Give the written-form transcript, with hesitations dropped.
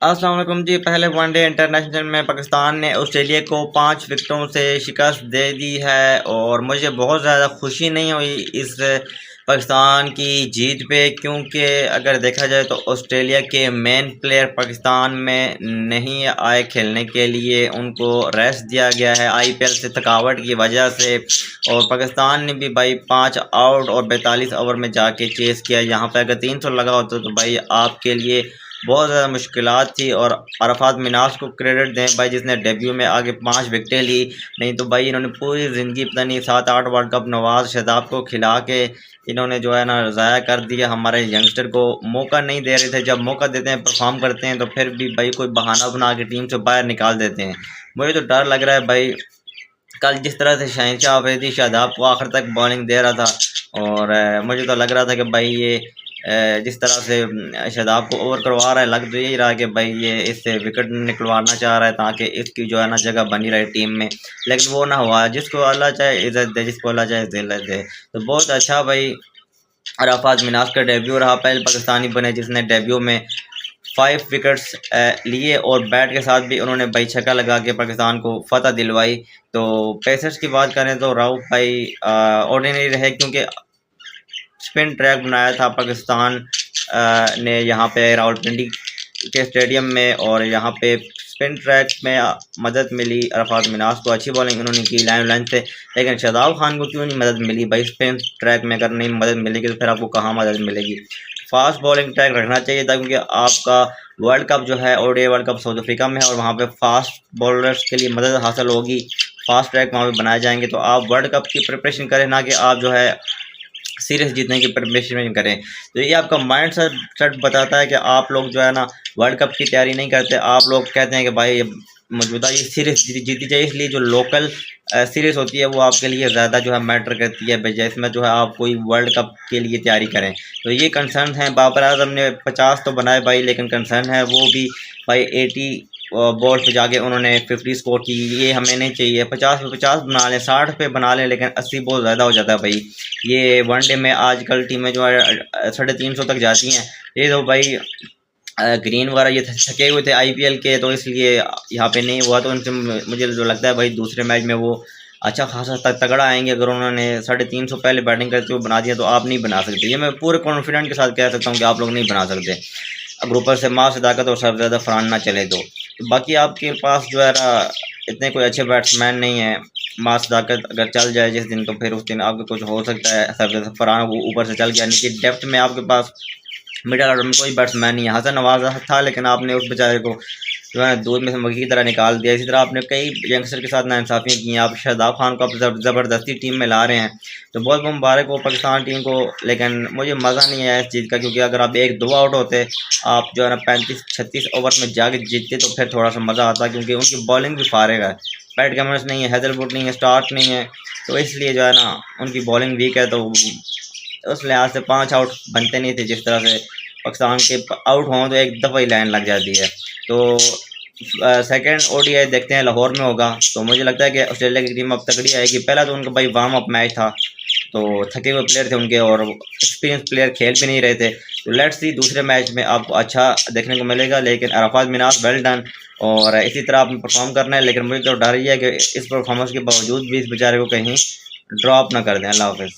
अस्सलाम वालेकुम जी। पहले वनडे इंटरनेशनल में पाकिस्तान ने ऑस्ट्रेलिया को 5 विकेटों से शिकस्त दे दी है और मुझे बहुत ज़्यादा खुशी नहीं हुई इस पाकिस्तान की जीत पे, क्योंकि अगर देखा जाए तो ऑस्ट्रेलिया के मेन प्लेयर पाकिस्तान में नहीं आए खेलने के लिए, उनको रेस्ट दिया गया है आईपीएल से थकावट की वजह से। और पाकिस्तान ने भी भाई 5 आउट और 42 ओवर में जाके चेस किया। यहाँ पे अगर 300 लगा होता तो भाई आपके लिए बहुत ज़्यादा मुश्किलात थी। और अरफात मिनाज को क्रेडिट दें भाई, जिसने डेब्यू में आगे 5 विकेटें ली। नहीं तो भाई इन्होंने पूरी ज़िंदगी पता नहीं 7-8 वर्ल्ड कप नवाज शहजाद को खिला के इन्होंने जो है ना ज़ाया कर दिया। हमारे यंगस्टर को मौका नहीं दे रहे थे। जब मौका देते हैं परफॉर्म करते हैं तो फिर भी भाई कोई बहाना बना के टीम से बाहर निकाल देते हैं। मुझे तो डर लग रहा है भाई, कल जिस तरह से शहनशाह अफरीदी शादाब को आखिर तक बॉलिंग दे रहा था, और मुझे तो लग रहा था कि भाई ये जिस तरह से शादाब को ओवर करवा रहा है, लग तो यही रहा कि भाई ये इससे विकेट निकलवाना चाह रहा है ताकि इसकी जो है ना जगह बनी रहे टीम में। लेकिन वो ना हुआ। जिसको अल्लाह चाहे इज़्ज़त दे, जिसको अल्लाह चाहे ज़िल्लत दे। तो बहुत अच्छा भाई अरफात मिनाज का डेब्यू रहा, पहले पाकिस्तानी बने जिसने डेब्यू में 5 विकेट्स लिए और बैट के साथ भी उन्होंने भाई छक्का लगा के पाकिस्तान को फतह दिलवाई। तो पेसर्स की बात करें तो राउफ भाई ऑर्डिनरी रहे, क्योंकि स्पिन ट्रैक बनाया था पाकिस्तान ने यहाँ पे रावलपिंडी के स्टेडियम में, और यहाँ पे स्पिन ट्रैक में मदद मिली अरफात मिनाज को। अच्छी बॉलिंग उन्होंने की लाइन लाइन से। लेकिन शादाब खान को क्यों नहीं मदद मिली भाई? स्पिन ट्रैक में अगर नहीं मदद मिलेगी तो फिर आपको कहाँ मदद मिलेगी? फास्ट बॉलिंग ट्रैक रखना चाहिए था, क्योंकि आपका वर्ल्ड कप जो है ODI world cup south Africa में है और वहाँ पे फास्ट बॉलर्स के लिए मदद हासिल होगी। फास्ट ट्रैक वहाँ पे बनाए जाएंगे तो आप वर्ल्ड कप की प्रिपरेशन करें, ना कि आप जो है सीरीज जीतने की प्रिपरेशन करें। तो ये आपका माइंड सेट बताता है कि आप लोग जो है ना वर्ल्ड कप की तैयारी नहीं करते। आप लोग कहते हैं कि भाई मौजूदा ये सीरीज जीती जाए, इसलिए जो लोकल सीरीज होती है वो आपके लिए ज़्यादा जो है मैटर करती है बजाय इसमें जो है आप कोई वर्ल्ड कप के लिए तैयारी करें। तो ये कंसर्न है। बाबर आजम ने 50 तो बनाए भाई, लेकिन कंसर्न है वो भी भाई 80 बॉल पे जाके उन्होंने 50 स्कोर की। ये हमें नहीं चाहिए। 50 पे 50 बना लें, 60 पे बना लें, लेकिन 80 बहुत ज़्यादा हो जाता है भाई। ये वनडे में आजकल टीमें जो है 350 तक जाती हैं। ये तो भाई ग्रीन वगैरह ये थके हुए थे आईपीएल के, तो इसलिए यहाँ पे नहीं हुआ। तो उनसे मुझे जो लगता है भाई दूसरे मैच में वो अच्छा खासा तगड़ा आएंगे। अगर उन्होंने 350 पहले बैटिंग करते हुए बना दिया तो आप नहीं बना सकते। ये मैं पूरे कॉन्फिडेंट के साथ कह सकता हूँ कि आप लोग नहीं बना सकते अगर ऊपर से माँ सदाकत और सबसे ज़्यादा फरहान ना चले तो। बाकी आपके पास जो है ना इतने कोई अच्छे बैट्समैन नहीं है। माँ सदाकत अगर चल जाए जिस दिन तो फिर उस दिन आपको कुछ हो सकता है। सबसे फरहान वो ऊपर से चल गया, नीचे डेप्थ में आपके पास मिडल ऑर्डर में कोई बैट्समैन नहीं है। हसन नवाज था, लेकिन आपने उस बेचारे को जो है दूध में से मक्खी की तरह निकाल दिया। इसी तरह आपने कई यंगस्टर के साथ नाइंसाफ़ियाँ की हैं। आप शादाब खान को आप ज़बरदस्ती टीम में ला रहे हैं, तो बहुत मुबारक हो पाकिस्तान टीम को। लेकिन मुझे मज़ा नहीं आया इस चीज़ का, क्योंकि अगर आप 1-2 आउट होते, आप जो है ना 35-36 ओवर में जाके जीतते तो फिर थोड़ा सा मज़ा आता, क्योंकि उनकी बॉलिंग भी फारेग है। पैट कमिंस नहीं है, हैदरवुड नहीं है, स्टार्क नहीं है, तो इसलिए जो है ना उनकी बॉलिंग वीक है। तो उस लिहाज से 5 आउट बनते नहीं थे। जिस तरह से पाकिस्तान के आउट हों तो एक दफ़ा ही लाइन लग जाती है। तो सेकंड ओडीआई देखते हैं लाहौर में होगा, तो मुझे लगता है कि ऑस्ट्रेलिया की टीम अब तगड़ी आएगी। पहला तो उनका भाई वार्म अप मैच था, तो थके हुए प्लेयर थे उनके और एक्सपीरियंस प्लेयर खेल भी नहीं रहे थे। तो लेट्स सी दूसरे मैच में आपको अच्छा देखने को मिलेगा। लेकिन अरफात मिनाज वेल डन, और इसी तरह आपने परफॉर्म करना है। लेकिन मुझे तो डर ही है कि इस परफॉर्मेंस के बावजूद भी इस बेचारे को कहीं ड्रॉप ना कर दें। अल्लाह हाफ़िज़।